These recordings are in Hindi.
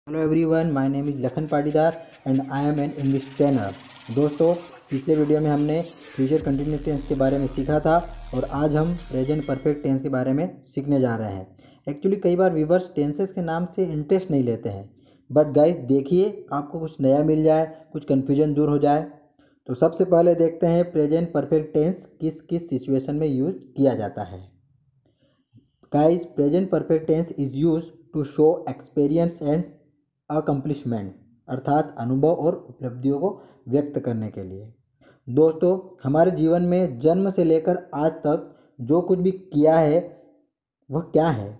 Hello everyone, my name is Lakhan Patidar and I am an English trainer. दोस्तों, पिछले वीडियो में हमने फ्यूचर कंटिन्यूस टेंस के बारे में सीखा था और आज हम प्रेजेंट परफेक्ट टेंस के बारे में सीखने जा रहे हैं। एक्चुअली कई बार व्यूवर्स टेंसेस के नाम से इंटरेस्ट नहीं लेते हैं, बट गाइस देखिए आपको कुछ नया मिल जाए, कुछ कन्फ्यूजन दूर हो जाए। तो सबसे पहले देखते हैं प्रेजेंट परफेक्ट टेंस किस किस सिचुएशन में यूज किया जाता है। Guys, present perfect tense is use to show experience and accomplishment, अर्थात अनुभव और उपलब्धियों को व्यक्त करने के लिए। दोस्तों, हमारे जीवन में जन्म से लेकर आज तक जो कुछ भी किया है वह क्या है?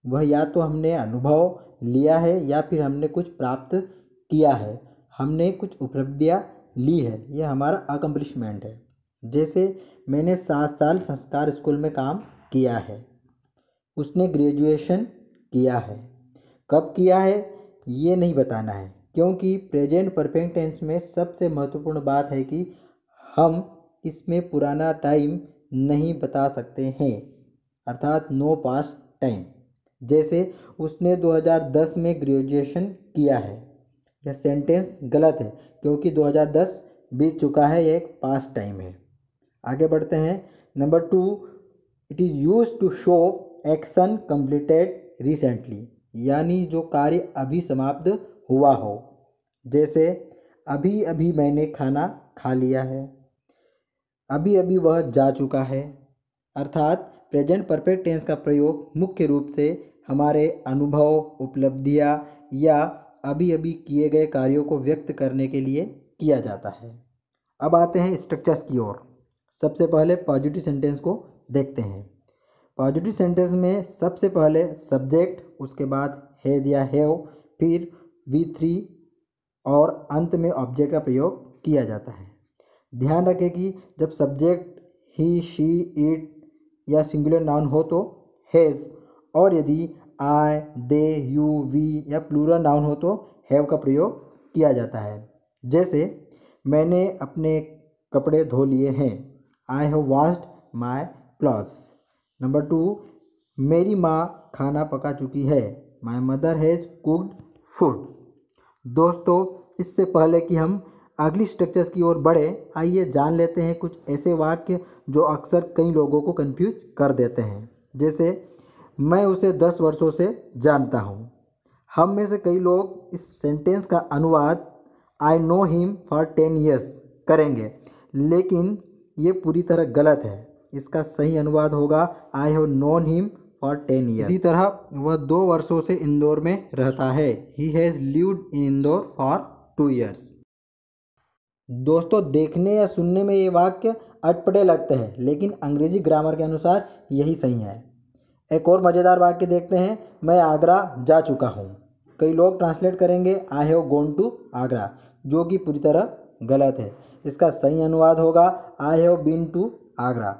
वह या तो हमने अनुभव लिया है या फिर हमने कुछ प्राप्त किया है, हमने कुछ उपलब्धियाँ ली है, यह हमारा अकम्प्लिशमेंट है। जैसे मैंने 7 साल संस्कार स्कूल में काम किया है, उसने ग्रेजुएशन किया है। कब किया है ये नहीं बताना है, क्योंकि प्रेजेंट परफेक्ट टेंस में सबसे महत्वपूर्ण बात है कि हम इसमें पुराना टाइम नहीं बता सकते हैं, अर्थात नो पास्ट टाइम। जैसे उसने 2010 में ग्रेजुएशन किया है, यह सेंटेंस गलत है क्योंकि 2010 बीत चुका है, यह एक पास्ट टाइम है। आगे बढ़ते हैं। Number 2, it is use to show action completed recently, यानी जो कार्य अभी समाप्त हुआ हो। जैसे अभी अभी मैंने खाना खा लिया है, अभी अभी वह जा चुका है। अर्थात प्रेजेंट परफेक्ट टेंस का प्रयोग मुख्य रूप से हमारे अनुभव, उपलब्धियाँ या अभी अभी किए गए कार्यों को व्यक्त करने के लिए किया जाता है। अब आते हैं स्ट्रक्चर्स की ओर। सबसे पहले पॉजिटिव सेंटेंस को देखते हैं। पॉजिटिव सेंटेंस में सबसे पहले सब्जेक्ट, उसके बाद हैज़ या हैव, फिर V3 और अंत में ऑब्जेक्ट का प्रयोग किया जाता है। ध्यान रखें कि जब सब्जेक्ट ही, शी, इट या सिंगुलर नाउन हो तो हैज़, और यदि आई, दे, यू, वी या प्लूरल नाउन हो तो हैव का प्रयोग किया जाता है। जैसे मैंने अपने कपड़े धो लिए हैं, I have washed my clothes. Number 2, मेरी माँ खाना पका चुकी है, my mother has cooked food. दोस्तों, इससे पहले कि हम अगली स्ट्रक्चर्स की ओर बढ़े, आइए जान लेते हैं कुछ ऐसे वाक्य जो अक्सर कई लोगों को कंफ्यूज कर देते हैं। जैसे मैं उसे 10 वर्षों से जानता हूँ। हम में से कई लोग इस सेंटेंस का अनुवाद I know him for 10 years करेंगे, लेकिन ये पूरी तरह गलत है। इसका सही अनुवाद होगा I have known him for 10 years. इसी तरह वह 2 वर्षों से इंदौर में रहता है, he has lived in Indore for 2 years. दोस्तों, देखने या सुनने में ये वाक्य अटपटे लगते हैं, लेकिन अंग्रेजी ग्रामर के अनुसार यही सही है। एक और मज़ेदार वाक्य देखते हैं, मैं आगरा जा चुका हूँ। कई लोग ट्रांसलेट करेंगे I have gone to Agra, जो कि पूरी तरह गलत है। इसका सही अनुवाद होगा I have been to Agra.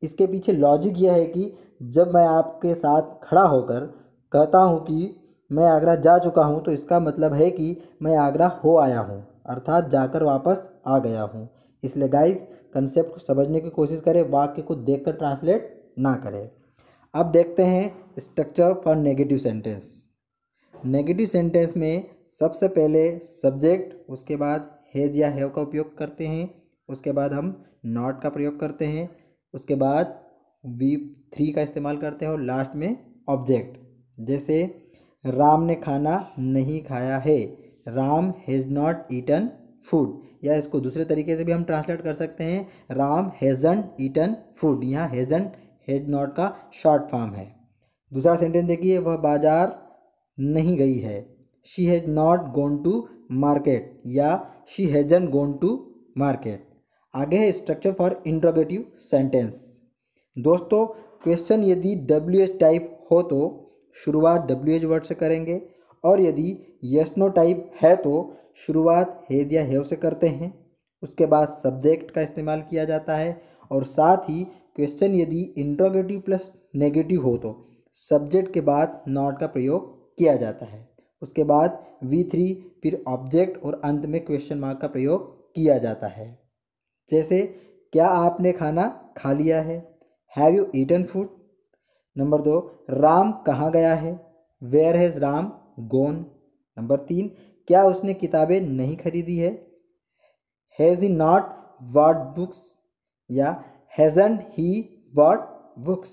इसके पीछे लॉजिक यह है कि जब मैं आपके साथ खड़ा होकर कहता हूँ कि मैं आगरा जा चुका हूँ, तो इसका मतलब है कि मैं आगरा हो आया हूँ, अर्थात जाकर वापस आ गया हूँ। इसलिए गाइस, कंसेप्ट को समझने की कोशिश करें, वाक्य को देखकर ट्रांसलेट ना करें। अब देखते हैं structure for negative sentence. Negative sentence में सबसे पहले सब्जेक्ट, उसके बाद हैज़ या हैव का उपयोग करते हैं, उसके बाद हम नॉट का प्रयोग करते हैं, उसके बाद V3 का इस्तेमाल करते हैं और लास्ट में ऑब्जेक्ट। जैसे राम ने खाना नहीं खाया है, Ram has not eaten food, या इसको दूसरे तरीके से भी हम ट्रांसलेट कर सकते हैं, राम हैज़न्ट ईटन फूड। यहाँ हैज़न्ट हैज़ नॉट का शॉर्ट फॉर्म है। दूसरा सेंटेंस देखिए, वह बाजार नहीं गई है, she has not gone to market या she hasn't gone to market. आगे है स्ट्रक्चर फॉर इंट्रोगेटिव सेंटेंस। दोस्तों, क्वेश्चन यदि WH टाइप हो तो शुरुआत WH वर्ड से करेंगे, और यदि यस नो टाइप है तो शुरुआत हैज़ या हैव से करते हैं। उसके बाद सब्जेक्ट का इस्तेमाल किया जाता है, और साथ ही क्वेश्चन यदि इंट्रोगेटिव प्लस नेगेटिव हो तो सब्जेक्ट के बाद नॉट का प्रयोग किया जाता है। उसके बाद V3, फिर ऑब्जेक्ट और अंत में क्वेश्चन मार्क का प्रयोग किया जाता है। जैसे क्या आपने खाना खा लिया है, have you eaten food. Number 2, राम कहाँ गया है, where has Ram gone. Number 3, क्या उसने किताबें नहीं खरीदी है? Has he not bought books या हैज़न्ट ही बॉट बुक्स?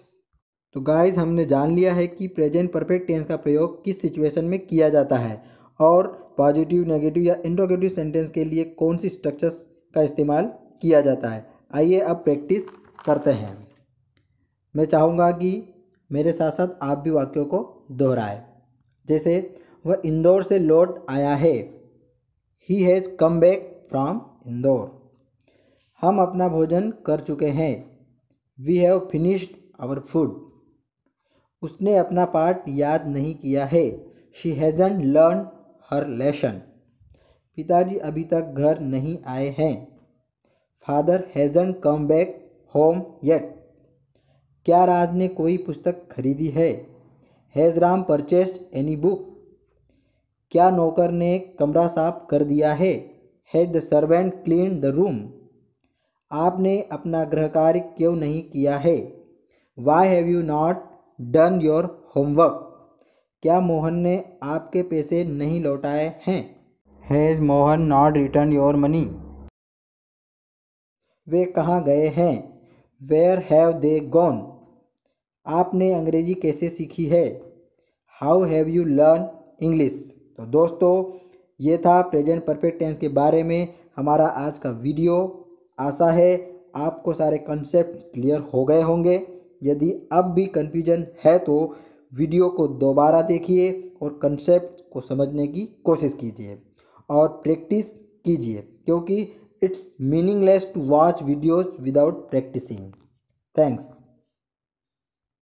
तो गाइस हमने जान लिया है कि प्रेजेंट परफेक्ट टेंस का प्रयोग किस सिचुएशन में किया जाता है और पॉजिटिव, नेगेटिव या इंट्रोगेटिव सेंटेंस के लिए कौन सी स्ट्रक्चर्स का इस्तेमाल किया जाता है। आइए अब प्रैक्टिस करते हैं। मैं चाहूँगा कि मेरे साथ साथ आप भी वाक्यों को दोहराएं। जैसे वह इंदौर से लौट आया है। He has come back from Indore. हम अपना भोजन कर चुके हैं। We have finished our food. उसने अपना पाठ याद नहीं किया है। She hasn't learn her lesson. पिताजी अभी तक घर नहीं आए हैं। Father hasn't come back home yet. क्या राज ने कोई पुस्तक खरीदी है? Has Ram purchased any book? क्या नौकर ने कमरा साफ कर दिया है? Has the servant clean the room? आपने अपना गृह कार्य क्यों नहीं किया है? Why have you not done your homework? क्या मोहन ने आपके पैसे नहीं लौटाए हैं? Has Mohan not return your money? वे कहाँ गए हैं? Where have they gone? आपने अंग्रेजी कैसे सीखी है? How have you learn English? तो दोस्तों ये था प्रेजेंट परफेक्ट टेंस के बारे में हमारा आज का वीडियो। आशा है आपको सारे कंसेप्ट क्लियर हो गए होंगे। यदि अब भी कन्फ्यूजन है तो वीडियो को दोबारा देखिए और कंसेप्ट को समझने की कोशिश कीजिए और प्रैक्टिस कीजिए, क्योंकि it's meaningless to watch videos without practicing. Thanks.